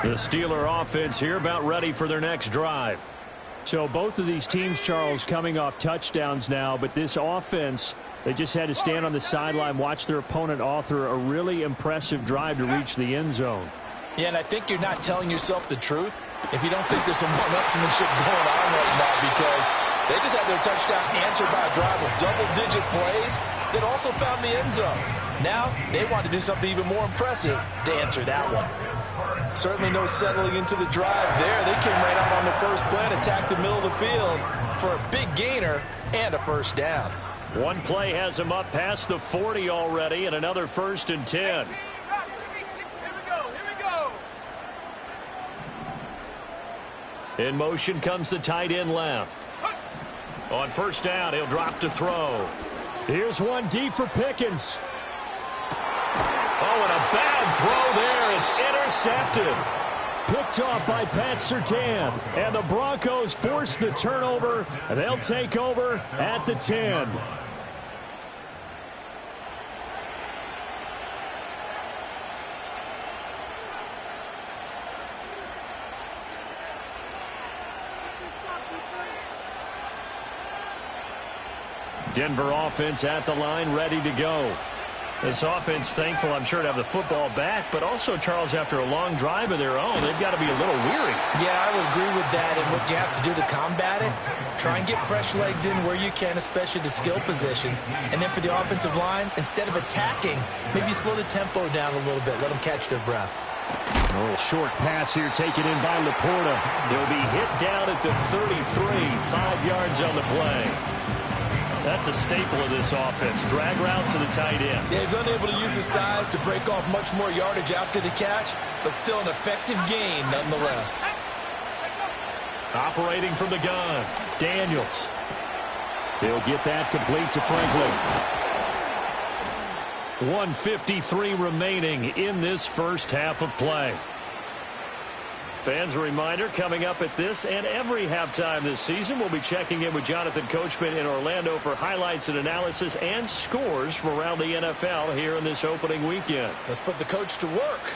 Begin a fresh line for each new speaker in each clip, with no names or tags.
The Steeler offense here about ready for their next drive.
So both of these teams, Charles, coming off touchdowns now, but this offense, they just had to stand on the sideline, watch their opponent author a really impressive drive to reach the end zone.
Yeah, and I think you're not telling yourself the truth if you don't think there's some one-upsmanship going on right now, because they just had their touchdown answered by a drive of double-digit plays that also found the end zone. Now they want to do something even more impressive to answer that one. Certainly no settling into the drive there. They came right out on the first play and attacked the middle of the field for a big gainer and a first down.
One play has him up past the 40 already, and another 1st and 10. In motion comes the tight end left. On first down, he'll drop to throw.
Here's one deep for Pickens.
Oh, and a bad throw there. It's intercepted.
Picked off by Pat Surtain. And the Broncos force the turnover, and they'll take over at the 10.
Denver offense at the line, ready to go. This offense, thankful, I'm sure, to have the football back, but also, Charles, after a long drive of their own, they've got to be a little weary.
Yeah, I would agree with that, and what you have to do to combat it, try and get fresh legs in where you can, especially the skill positions. And then for the offensive line, instead of attacking, maybe slow the tempo down a little bit, let them catch their breath.
A little short pass here taken in by Laporta.
He'll be hit down at the 33, 5 yards on the play. That's a staple of this offense. Drag route to the tight end.
Yeah, he's unable to use his size to break off much more yardage after the catch, but still an effective gain nonetheless.
Operating from the gun, Daniels.
He'll get that complete to Franklin.
1:53 remaining in this first half of play. Fans, a reminder, coming up at this and every halftime this season, we'll be checking in with Jonathan Coachman in Orlando for highlights and analysis and scores from around the NFL here in this opening weekend.
Let's put the coach to work.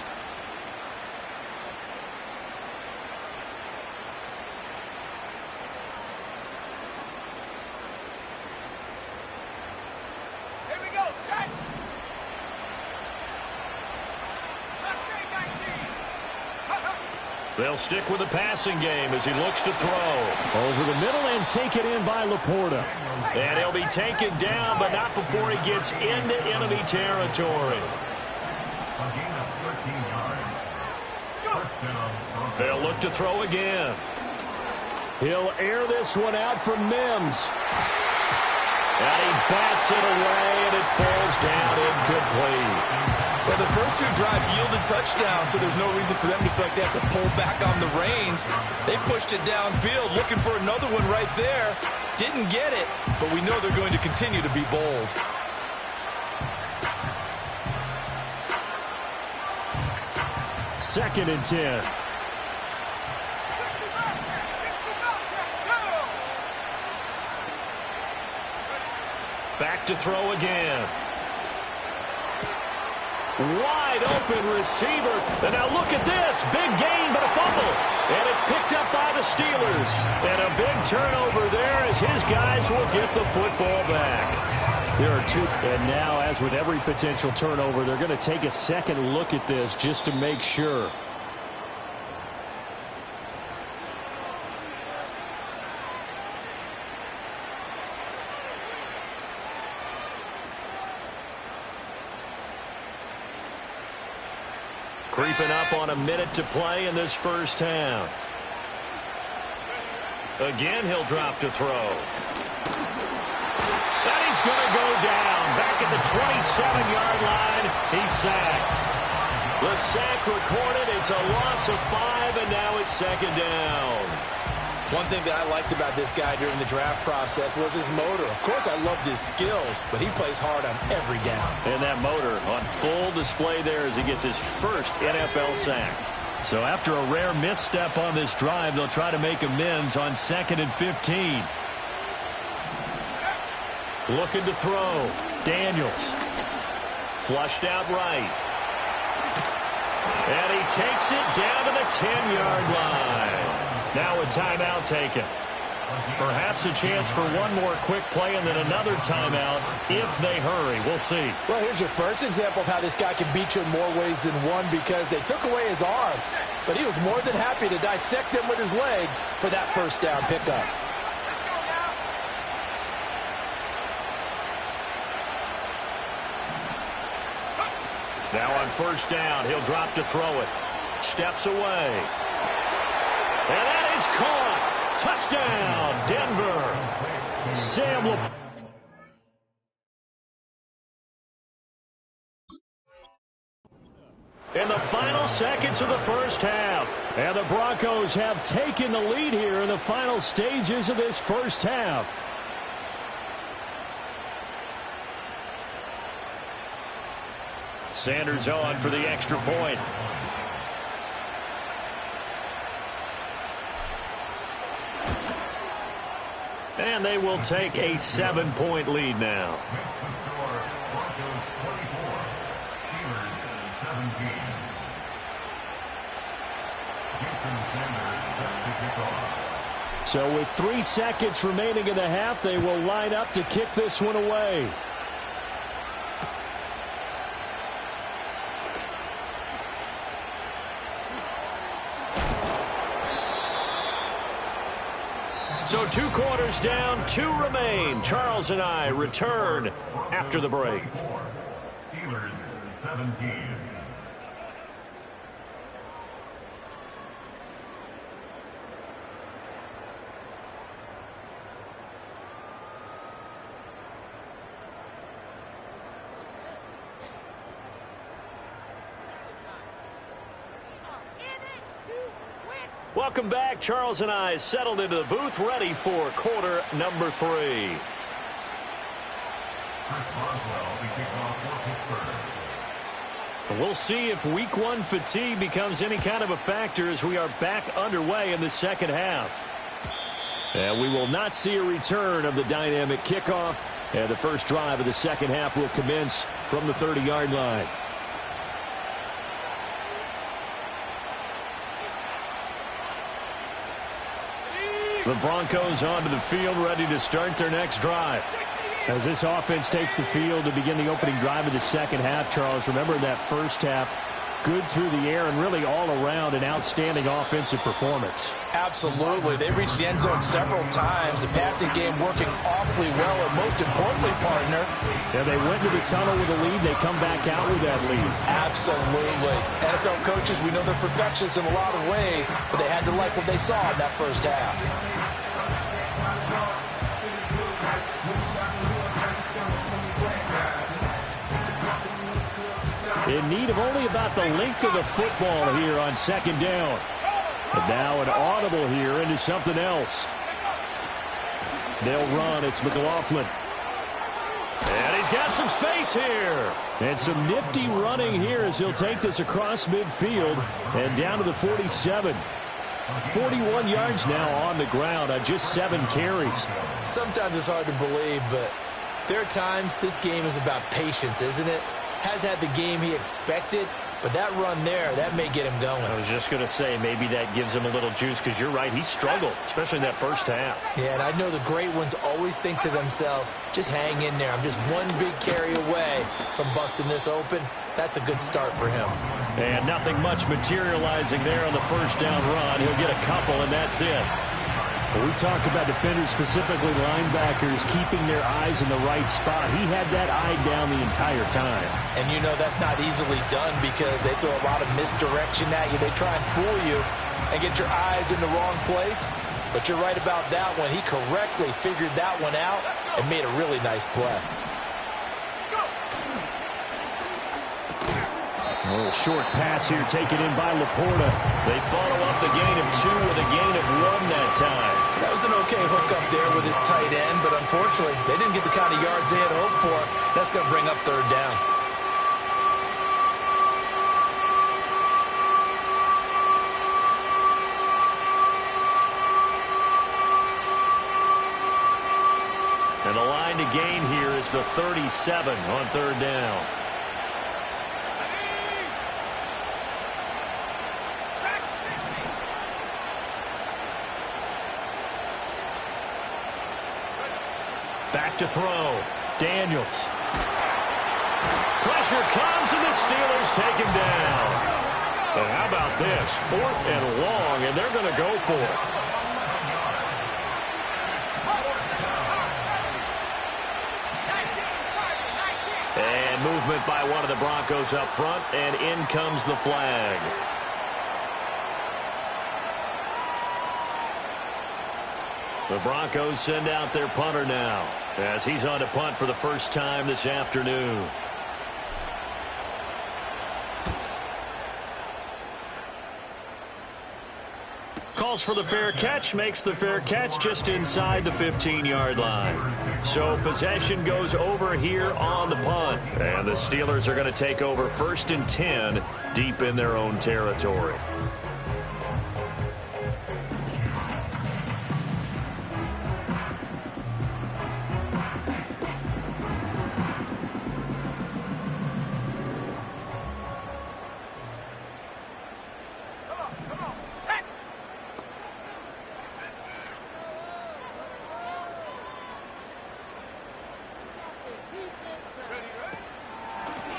They'll stick with the passing game as he looks to throw.
Over the middle and taken in by Laporta.
And he'll be taken down, but not before he gets into enemy territory. They'll look to throw again.
He'll air this one out from Mims.
And he bats it away, and it falls down incomplete.
Well, the first two drives yielded touchdowns, so there's no reason for them to feel like they have to pull back on the reins. They pushed it downfield, looking for another one right there. Didn't get it, but we know they're going to continue to be bold.
Second and 10.
Back to throw again. Wide open receiver. And now look at this. Big gain, but a fumble. And it's picked up by the Steelers. And a big turnover there as his guys will get the football back.
There are two. And now, as with every potential turnover, they're going to take a second look at this just to make sure.
Creeping up on a minute to play in this first half. Again, he'll drop to throw. And he's going to go down. Back at the 27-yard line. He's sacked. The sack recorded. It's a loss of 5, and now it's second down.
One thing that I liked about this guy during the draft process was his motor. Of course, I loved his skills, but he plays hard on every down.
And that motor on full display there as he gets his first NFL sack. So after a rare misstep on this drive, they'll try to make amends on 2nd and 15. Looking to throw. Daniels. Flushed out right. And he takes it down to the 10-yard line. Now a timeout taken. Perhaps a chance for one more quick play and then another timeout if they hurry. We'll see.
Well, here's your first example of how this guy can beat you in more ways than one, because they took away his arm, but he was more than happy to dissect them with his legs for that first down pickup.
Now on first down, he'll drop to throw it. Steps away. And that is caught. Touchdown, Denver.
Sam will...
In the final seconds of the first half.
And the Broncos have taken the lead here in the final stages of this first half.
Sanders on for the extra point. And they will take a 7-point lead now.
So with 3 seconds remaining in the half, they will line up to kick this one away.
So 2 quarters down, 2 remain. Charles and I return after the break.
Steelers 17.
Welcome back. Charles and I settled into the booth, ready for quarter number 3. We'll see if week 1 fatigue becomes any kind of a factor as we are back underway in the second half.
And we will not see a return of the dynamic kickoff. And the first drive of the second half will commence from the 30-yard line.
The Broncos onto the field, ready to start their next drive.
As this offense takes the field to begin the opening drive of the second half, Charles, remember that first half, good through the air and really all around an outstanding offensive performance.
Absolutely. They reached the end zone several times. The passing game working awfully well, and most importantly, partner.
Yeah, they went to the tunnel with a lead. They come back out with that lead.
Absolutely. NFL coaches, we know they're perfectionists in a lot of ways, but they had to like what they saw in that first half.
In need of only about the length of the football here on second down. And now an audible here into something else. They'll run. It's McLaughlin.
And he's got some space here.
And some nifty running here as he'll take this across midfield and down to the 47. 41 yards now on the ground on just 7 carries.
Sometimes it's hard to believe, but there are times this game is about patience, isn't it? Has had the game he expected, but that run there, that may get him going.
I was just going to say, maybe that gives him a little juice, because you're right, he struggled, especially in that first half.
Yeah, and I know the great ones always think to themselves, just hang in there. I'm just one big carry away from busting this open. That's a good start for him.
And nothing much materializing there on the first down run. He'll get a couple, and that's it.
Well, we talked about defenders, specifically linebackers, keeping their eyes in the right spot. He had that eye down the entire time.
And you know that's not easily done because they throw a lot of misdirection at you. They try and fool you and get your eyes in the wrong place. But you're right about that one. He correctly figured that one out and made a really nice play.
A little short pass here taken in by Laporta.
They follow up the gain of 2 with a gain of 1 that time.
That was an okay hook up there with his tight end, but unfortunately, they didn't get the kind of yards they had hoped for. That's going to bring up third down.
And the line to gain here is the 37 on third down. Back to throw. Daniels. Pressure comes, and the Steelers take him down. And how about this? 4th and long, and they're going to go for it. And movement by one of the Broncos up front, and in comes the flag. The Broncos send out their punter now, as he's on to punt for the first time this afternoon. Calls for the fair catch, makes the fair catch just inside the 15-yard line. So possession goes over here on the punt. And the Steelers are going to take over 1st and 10 deep in their own territory.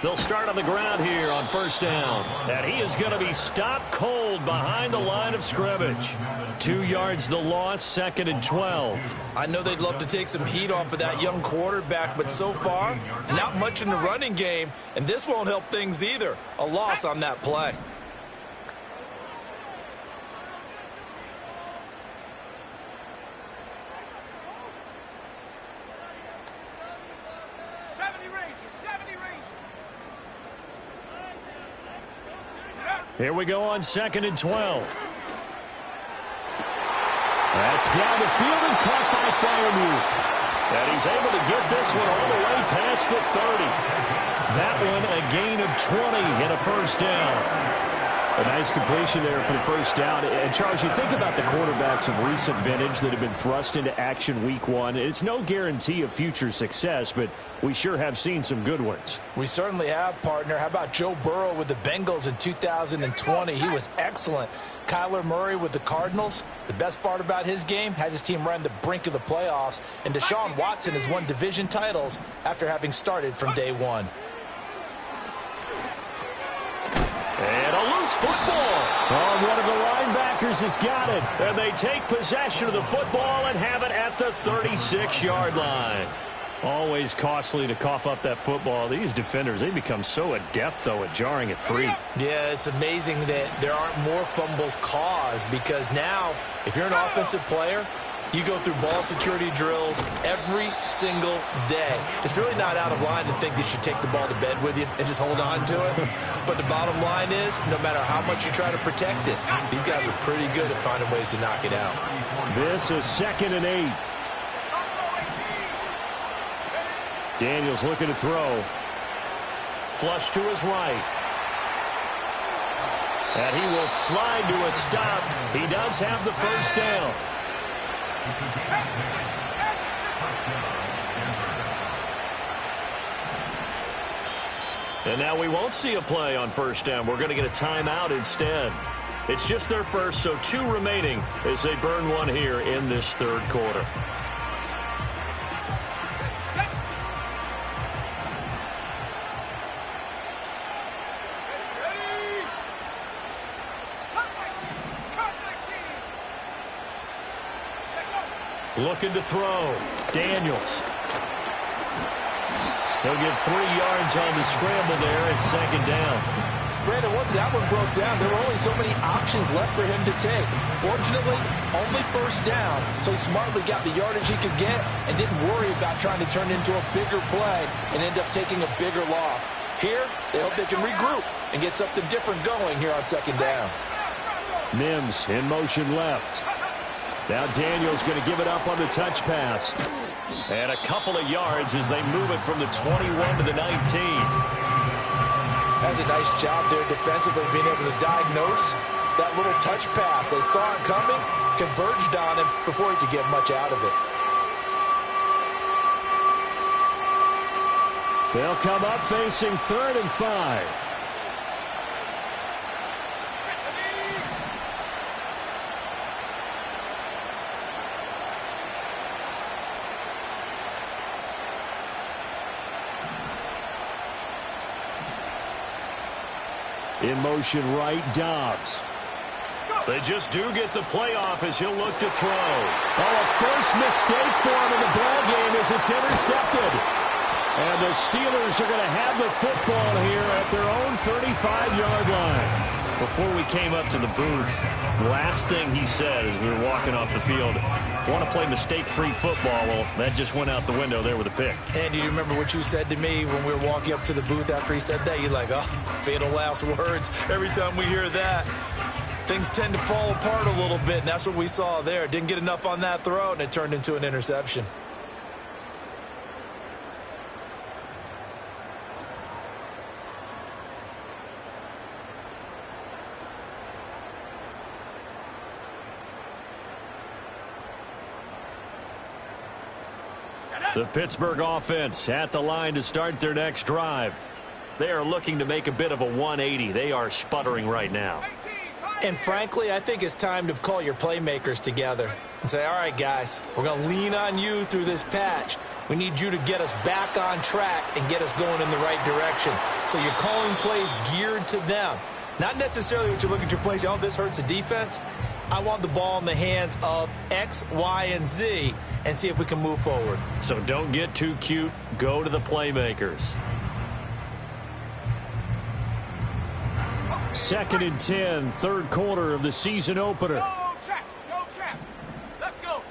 They'll start on the ground here on 1st down. And he is going to be stopped cold behind the line of scrimmage. 2 yards the loss, 2nd and 12.
I know they'd love to take some heat off of that young quarterback, but so far, not much in the running game, and this won't help things either. A loss on that play.
Here we go on 2nd and 12. That's down the field and caught by Freiermuth. And he's able to get this one all the way past the 30. That one a gain of 20 and a 1st down.
A nice completion there for the 1st down. And, Charles, you think about the quarterbacks of recent vintage that have been thrust into action week 1. It's no guarantee of future success, but we sure have seen some good ones.
We certainly have, partner. How about Joe Burrow with the Bengals in 2020? He was excellent. Kyler Murray with the Cardinals. The best part about his game, has his team run the brink of the playoffs. And Deshaun Watson has won division titles after having started from day 1.
And a loose football.
Oh, one of the linebackers has got it.
And they take possession of the football and have it at the 36-yard line.
Always costly to cough up that football. These defenders, they become so adept, though, at jarring it free.
Yeah, it's amazing that there aren't more fumbles caused, because now, if you're an offensive player, you go through ball security drills every single day. It's really not out of line to think that you take the ball to bed with you and just hold on to it. But the bottom line is, no matter how much you try to protect it, these guys are pretty good at finding ways to knock it out.
This is 2nd and 8. Daniels looking to throw.
Flush to his right. And he will slide to a stop. He does have the 1st down. And now we won't see a play on 1st down. We're going to get a timeout instead. It's just their first, so 2 remaining as they burn one here in this 3rd quarter. Looking to throw. Daniels. He'll get 3 yards on the scramble there at 2nd down.
Brandon, once that one broke down, there were only so many options left for him to take. Fortunately, only 1st down, so he smartly got the yardage he could get and didn't worry about trying to turn into a bigger play and end up taking a bigger loss. Here, they hope they can regroup and get something different going here on 2nd down.
Mims in motion left. Now Daniels going to give it up on the touch pass.
And a couple of yards as they move it from the 21 to the 19.
That's a nice job there defensively, being able to diagnose that little touch pass. They saw it coming, converged on him before he could get much out of it.
They'll come up facing 3rd and 5. In motion right, Dobbs.
They just do get the playoff as he'll look to throw.
Oh, a first mistake for him in the ballgame as it's intercepted. And the Steelers are going to have the football here at their own 35-yard line.
Before we came up to the booth, the last thing he said as we were walking off the field, want to play mistake-free football. Well, that just went out the window there with a pick.
And do you remember what you said to me when we were walking up to the booth after he said that? You're like, oh, fatal last words. Every time we hear that, things tend to fall apart a little bit, and that's what we saw there. Didn't get enough on that throw, and it turned into an interception.
The Pittsburgh offense at the line to start their next drive. They are looking to make a bit of a 180. They are sputtering right now.
And frankly, I think it's time to call your playmakers together and say, all right, guys, we're going to lean on you through this patch. We need you to get us back on track and get us going in the right direction. So you're calling plays geared to them. Not necessarily what you look at your plays, oh, this hurts the defense. I want the ball in the hands of X, Y, and Z and see if we can move forward.
So don't get too cute. Go to the playmakers.
2nd and 10, third quarter of the season opener.
Go, check. Go, check. Let's go.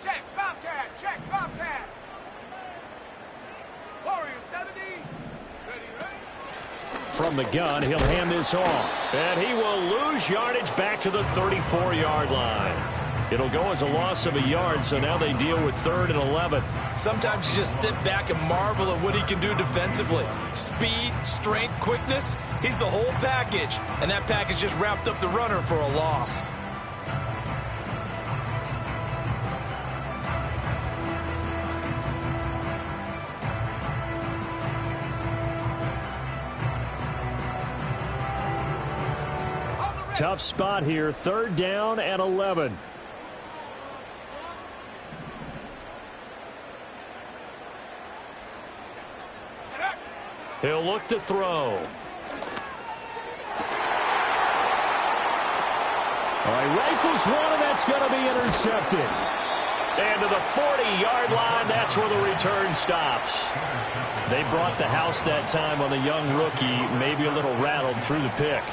Check, Bobcat. Check, Bobcat. Warrior 70. Ready.
From the gun, he'll hand this off.
And he will lose yardage back to the 34-yard line. It'll go as a loss of a yard, so now they deal with 3rd and 11.
Sometimes you just sit back and marvel at what he can do defensively. Speed, strength, quickness, he's the whole package. And that package just wrapped up the runner for a loss.
Tough spot here, 3rd down and 11.
He'll look to throw.
All right, rifles one, and that's going to be intercepted.
And to the 40-yard line, that's where the return stops. They brought the house that time on the young rookie, maybe a little rattled through the pick.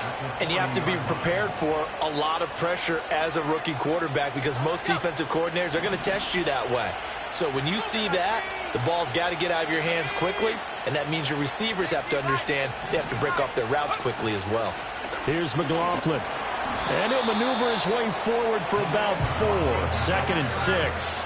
And you have to be prepared for a lot of pressure as a rookie quarterback because most defensive coordinators are going to test you that way. So when you see that, the ball's got to get out of your hands quickly, and that means your receivers have to understand they have to break off their routes quickly as well.
Here's McLaughlin.
And he'll maneuver his way forward for about 4. 2nd and 6.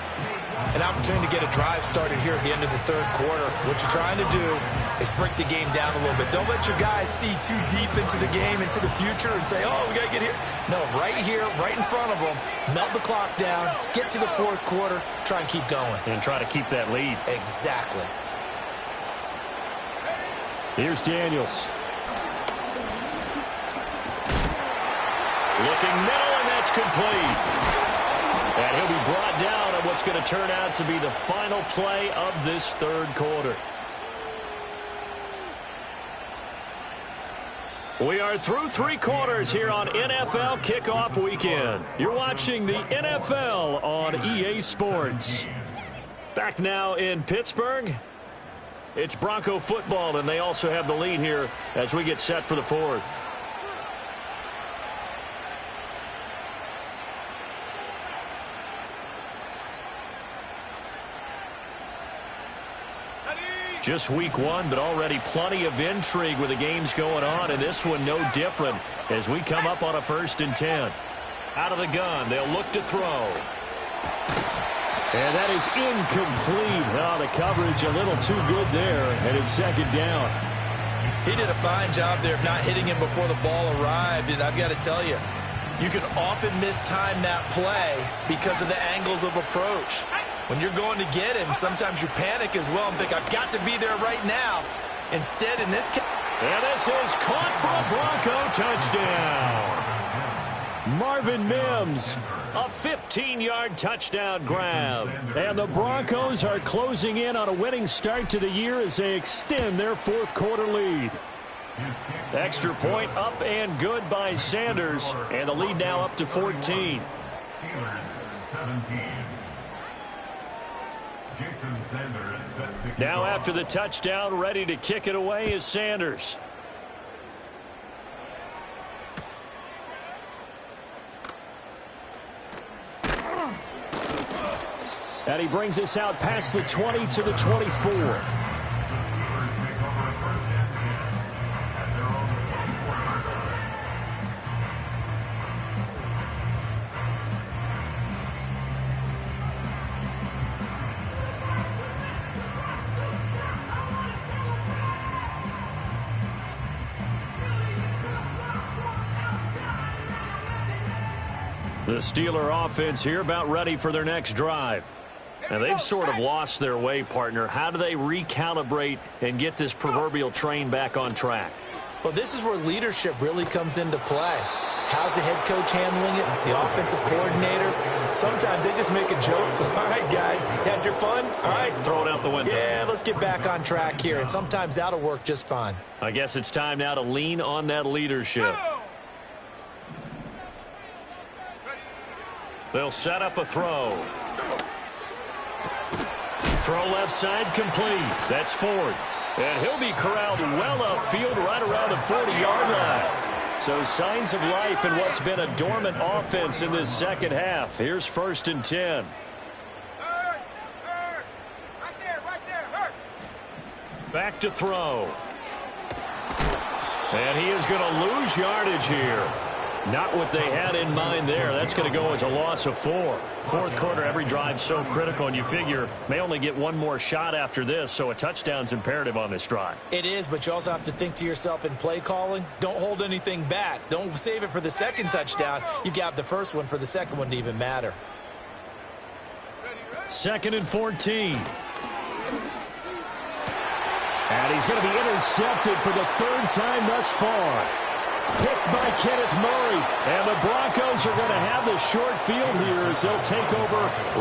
An opportunity to get a drive started here at the end of the 3rd quarter. What you're trying to do is break the game down a little bit. Don't let your guys see too deep into the game, into the future, and say, oh, we got to get here. No, right here, right in front of them, melt the clock down, get to the 4th quarter, try and keep going.
And try to keep that lead.
Exactly.
Here's Daniels.
Looking middle, and that's complete. And he'll be brought down on what's going to turn out to be the final play of this 3rd quarter. We are through 3 quarters here on NFL Kickoff Weekend. You're watching the NFL on EA Sports. Back now in Pittsburgh. It's Bronco football, and they also have the lead here as we get set for the 4th. Just week 1, but already plenty of intrigue with the games going on, and this one no different as we come up on a 1st and 10. Out of the gun, they'll look to throw.
And that is incomplete. Oh, the coverage a little too good there, and it's 2nd down.
He did a fine job there of not hitting him before the ball arrived, and I've got to tell you, you can often mistime that play because of the angles of approach. When you're going to get him, sometimes you panic as well and think, I've got to be there right now. Instead, in this case...
And this is caught for a Bronco touchdown. Marvin Mims, a 15-yard touchdown grab. And the Broncos are closing in on a winning start to the year as they extend their fourth quarter lead. Extra point up and good by Sanders, and the lead now up to 14.
Steelers 17. Jason Sanders set to kick
Now
off.
after the touchdown, ready to kick it away is Sanders. And he brings us out past the 20 to the 24.
The Steelers take over a first and 10 at their own 24-yard line.
The Steeler offense here about ready for their next drive. Now, they've sort of lost their way, partner. How do they recalibrate and get this proverbial train back on track?
Well, this is where leadership really comes into play. How's the head coach handling it? The offensive coordinator? Sometimes they just make a joke. All right, guys, had your fun? All right.
Throw it out the window.
Yeah, let's get back on track here. And sometimes that'll work just fine.
I guess it's time now to lean on that leadership. They'll set up a throw. Throw left side complete. That's Ford. And he'll be corralled well upfield right around the 40-yard line. So signs of life in what's been a dormant offense in this second half. Here's 1st and 10.
Hurt. Right there. Hurt.
Back to throw. And he is going to lose yardage here. Not what they had in mind there. That's going to go as a loss of 4. Fourth quarter, every drive's so critical, and you figure may only get one more shot after this, so a touchdown's imperative on this drive.
It is, but you also have to think to yourself in play calling, don't hold anything back. Don't save it for the second touchdown. You got the first one for the second one to even matter.
2nd and 14.
And he's going to be intercepted for the 3rd time thus far. Picked by Kenneth Murray. And the Broncos are going to have the short field here as they'll take over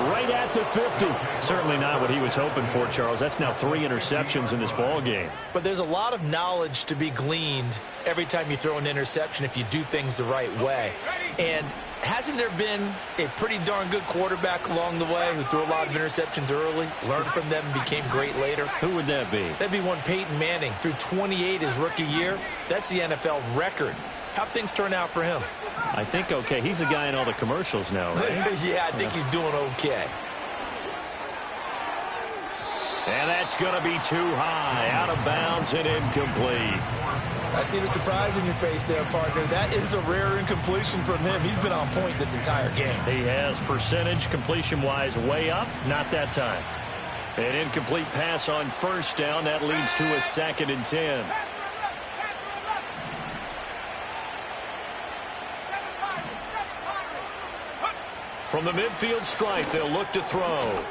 right at the 50.
Certainly not what he was hoping for, Charles. That's now 3 interceptions in this ball game.
But there's a lot of knowledge to be gleaned every time you throw an interception if you do things the right way. And hasn't there been a pretty darn good quarterback along the way who threw a lot of interceptions early, learned from them, and became great later?
Who would that be?
That'd be one Peyton Manning. Threw 28 his rookie year. That's the NFL record. How'd things turn out for him?
I think okay. He's the guy in all the commercials now, right?
Yeah, I think he's doing okay.
And that's going to be too high, out of bounds and incomplete.
I see the surprise in your face there, partner. That is a rare incompletion from him. He's been on point this entire game.
He has percentage completion-wise way up, not that time. An incomplete pass on 1st down. That leads to a 2nd and 10. From the midfield stripe, they'll look to throw.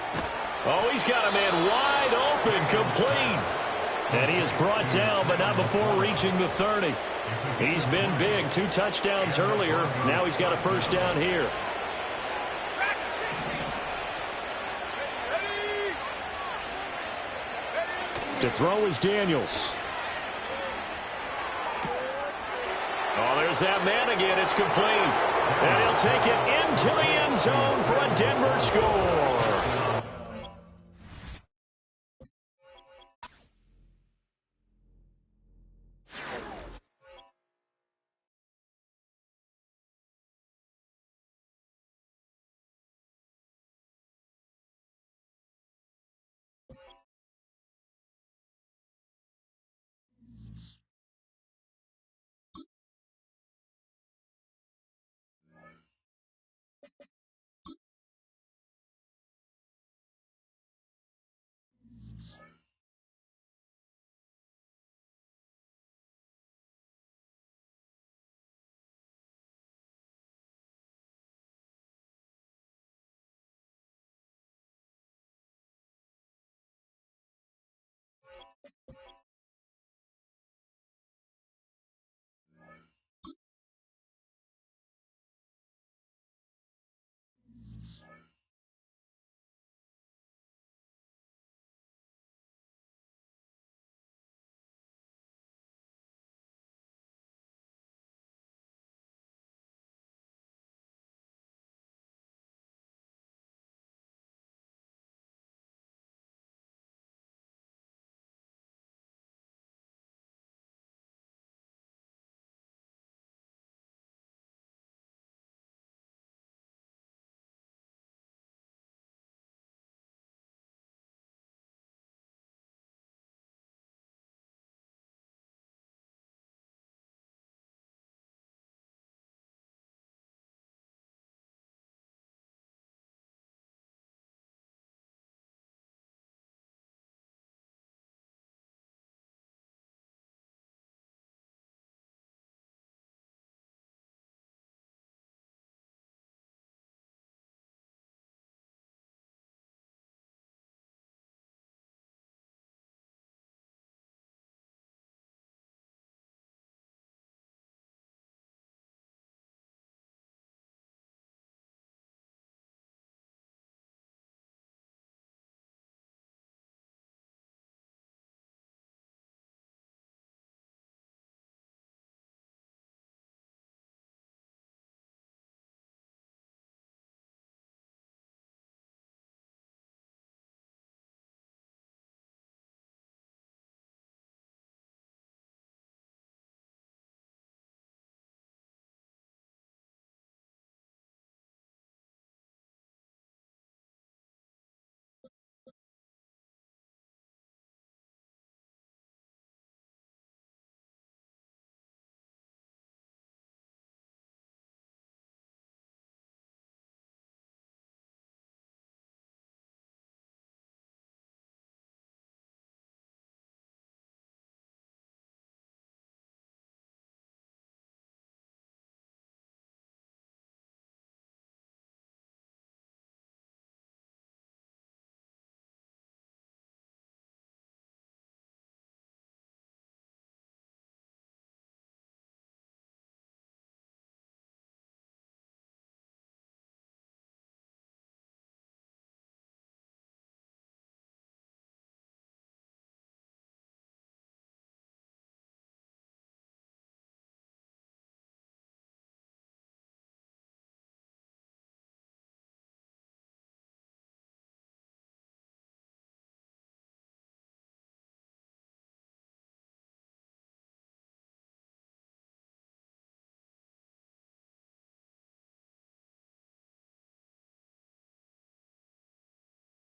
Oh, he's got a man wide open, complete. And he is brought down, but not before reaching the 30. He's been big, 2 touchdowns earlier. Now he's got a 1st down here.
To throw is Daniels.
Oh, there's that man again. It's complete. And he'll take it into the end zone for a Denver score.